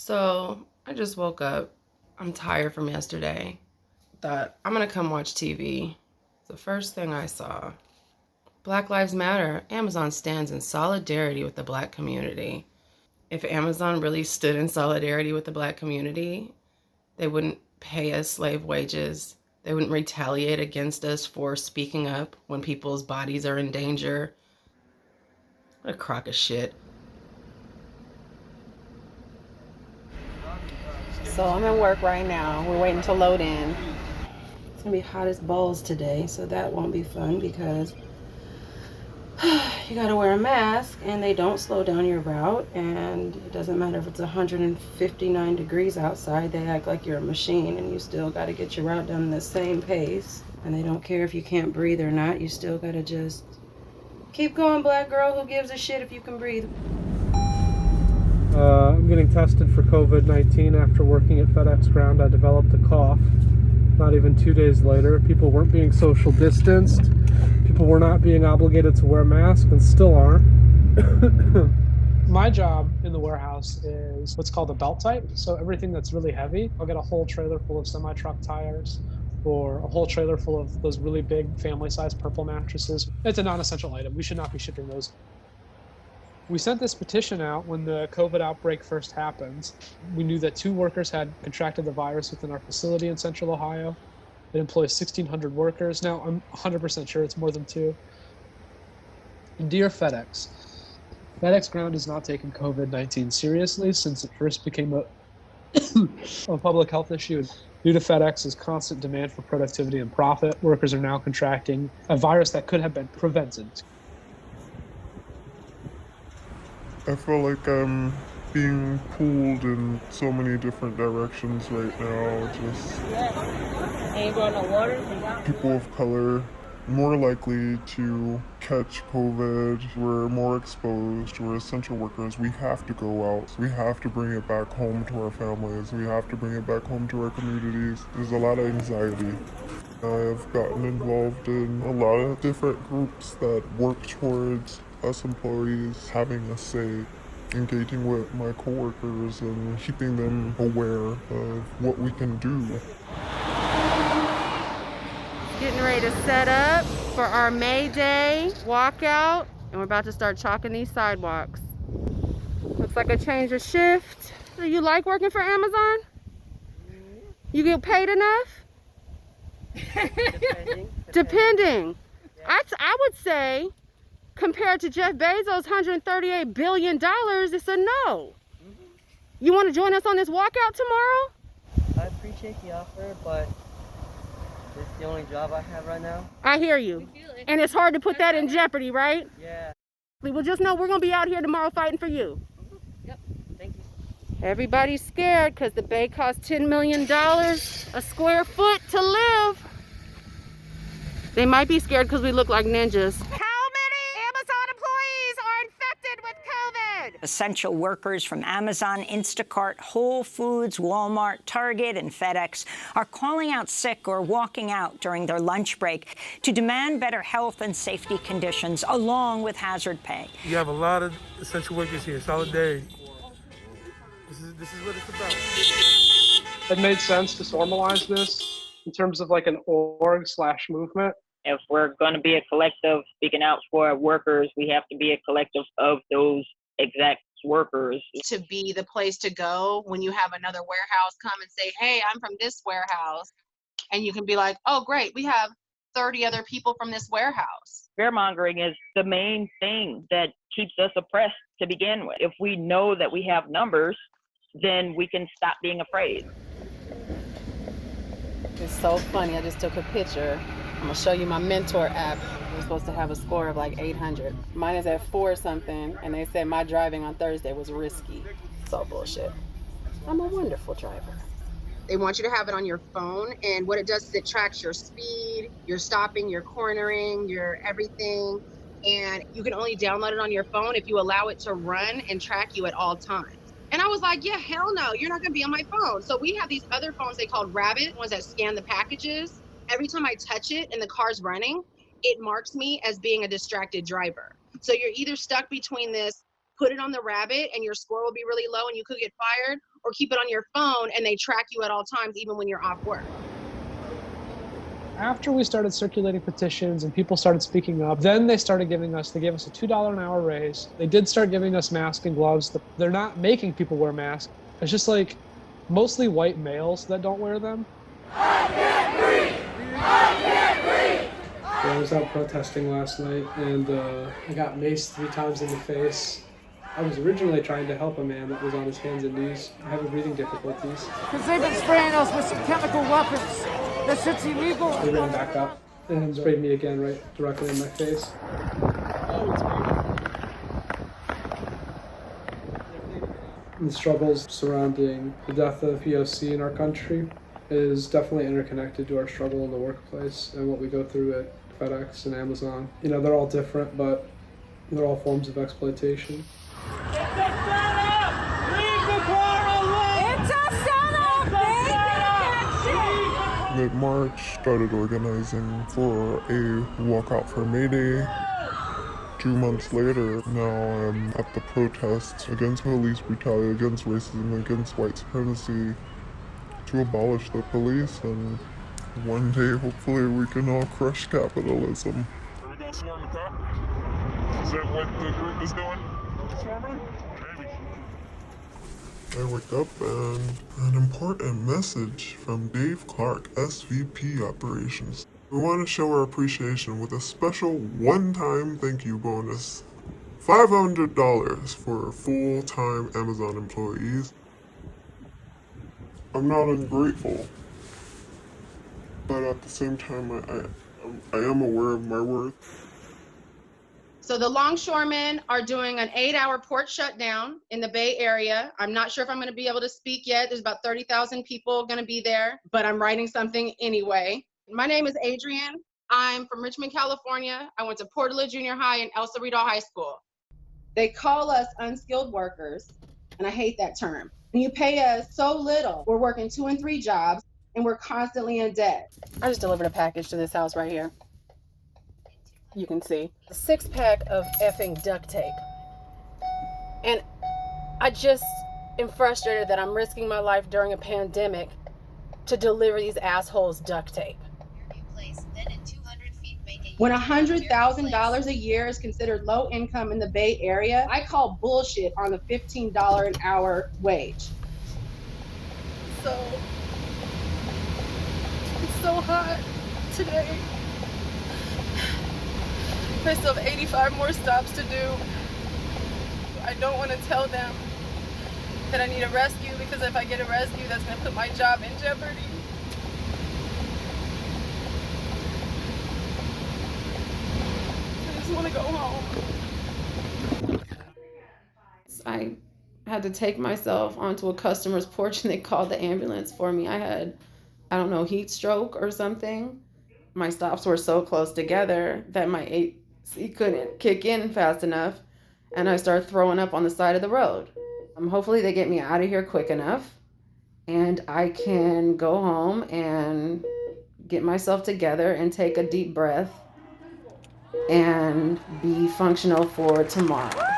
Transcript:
So I just woke up. I'm tired from yesterday. Thought I'm gonna come watch TV. The first thing I saw, Black Lives Matter. Amazon stands in solidarity with the Black community. If Amazon really stood in solidarity with the Black community, they wouldn't pay us slave wages. They wouldn't retaliate against us for speaking up when people's bodies are in danger. What a crock of shit. So I'm at work right now. We're waiting to load in. It's gonna be hot as balls today, so that won't be fun because you gotta wear a mask and they don't slow down your route, and it doesn't matter if it's 159 degrees outside, they act like you're a machine and you still gotta get your route done in the same pace. And they don't care if you can't breathe or not, you still gotta just keep going, black girl. Who gives a shit if you can breathe? I'm getting tested for COVID-19 after working at FedEx Ground. I developed a cough. Not even 2 days later, people weren't being social distanced. People were not being obligated to wear masks and still aren't. My job in the warehouse is what's called a belt type. So everything that's really heavy, I'll get a whole trailer full of semi-truck tires or a whole trailer full of those really big family-sized purple mattresses. It's a non-essential item. We should not be shipping those. We sent this petition out when the COVID outbreak first happened. We knew that 2 workers had contracted the virus within our facility in Central Ohio. It employs 1,600 workers. Now, I'm 100% sure it's more than 2. Dear FedEx, FedEx Ground is not taking COVID-19 seriously since it first became a public health issue. Due to FedEx's constant demand for productivity and profit, workers are now contracting a virus that could have been prevented. I feel like I'm being pulled in so many different directions right now. Just people of color more likely to catch COVID. We're more exposed. We're essential workers. We have to go out. We have to bring it back home to our families. We have to bring it back home to our communities. There's a lot of anxiety. I've gotten involved in a lot of different groups that work towards us employees having a say, engaging with my coworkers and keeping them aware of what we can do. Getting ready to set up for our May Day walkout, and we're about to start chalking these sidewalks. Looks like a change of shift. Do you like working for Amazon? You get paid enough? Depending. I would say, compared to Jeff Bezos' $138 billion, it's a no. You want to join us on this walkout tomorrow? I appreciate the offer, but it's the only job I have right now. I hear you. And it's hard to put that in jeopardy, right? Yeah. Well, just know we're going to be out here tomorrow fighting for you. Yep. Thank you. Everybody's scared because the bay costs $10 million a square foot to live. They might be scared because we look like ninjas. How many Amazon employees are infected with COVID? Essential workers from Amazon, Instacart, Whole Foods, Walmart, Target, and FedEx are calling out sick or walking out during their lunch break to demand better health and safety conditions along with hazard pay. You have a lot of essential workers here, solidarity. This is what it's about. It made sense to formalize this in terms of like an org/movement. If we're going to be a collective speaking out for workers, we have to be a collective of those exact workers. To be the place to go when you have another warehouse come and say, hey, I'm from this warehouse. And you can be like, oh, great, we have 30 other people from this warehouse. Fear-mongering is the main thing that keeps us oppressed to begin with. If we know that we have numbers, then we can stop being afraid. It's so funny. I just took a picture. I'm going to show you my Mentor app. We're supposed to have a score of like 800. Mine is at 4 something, and they said my driving on Thursday was risky. So bullshit. I'm a wonderful driver. They want you to have it on your phone, and what it does is it tracks your speed, your stopping, your cornering, your everything, and you can only download it on your phone if you allow it to run and track you at all times. And I was like, yeah, hell no, you're not gonna be on my phone. So we have these other phones they called Rabbit, ones that scan the packages. Every time I touch it and the car's running, it marks me as being a distracted driver. So you're either stuck between this put it on the rabbit and your score will be really low and you could get fired, or keep it on your phone and they track you at all times, even when you're off work. After we started circulating petitions and people started speaking up, then they gave us a $2 an hour raise. They did start giving us masks and gloves. They're not making people wear masks. It's just like mostly white males that don't wear them. I can't breathe! I can't breathe! I was out protesting last night and I got maced 3 times in the face. I was originally trying to help a man that was on his hands and knees having breathing difficulties. Because they've been spraying us with some chemical weapons. That shit's illegal. They ran back up and sprayed me again right directly in my face. The struggles surrounding the death of POC in our country is definitely interconnected to our struggle in the workplace and what we go through at FedEx and Amazon. You know, they're all different, but they're all forms of exploitation. It's a setup! Leave the car alone! It's a setup! Mid-March, started organizing for a walkout for May Day. 2 months later, now I'm at the protests against police brutality, against racism, against white supremacy, to abolish the police, and one day, hopefully, we can all crush capitalism. Are we gonna swarm the cop? Is that what the group is doing? Swarming? Maybe. I wake up and an important message from Dave Clark, SVP Operations. We want to show our appreciation with a special one-time thank you bonus. $500 for full-time Amazon employees. I'm not ungrateful, but at the same time, I am aware of my worth. So the longshoremen are doing an 8-hour port shutdown in the Bay Area. I'm not sure if I'm going to be able to speak yet. There's about 30,000 people going to be there, but I'm writing something anyway. My name is Adrienne. I'm from Richmond, California. I went to Portland Junior High and El Cerrito High School. They call us unskilled workers, and I hate that term. And you pay us so little. We're working 2 and 3 jobs, and we're constantly in debt. I just delivered a package to this house right here. You can see a 6-pack of effing duct tape. And I just am frustrated that I'm risking my life during a pandemic to deliver these assholes duct tape. When $100,000 a year is considered low income in the Bay Area, I call bullshit on the $15 an hour wage. So, it's so hot today. I still have 85 more stops to do. I don't want to tell them that I need a rescue, because if I get a rescue, that's going to put my job in jeopardy. I just want to go home. I had to take myself onto a customer's porch and they called the ambulance for me. I had, I don't know, heat stroke or something. My stops were so close together that my AC couldn't kick in fast enough, and I started throwing up on the side of the road. Hopefully they get me out of here quick enough and I can go home and get myself together and take a deep breath and be functional for tomorrow.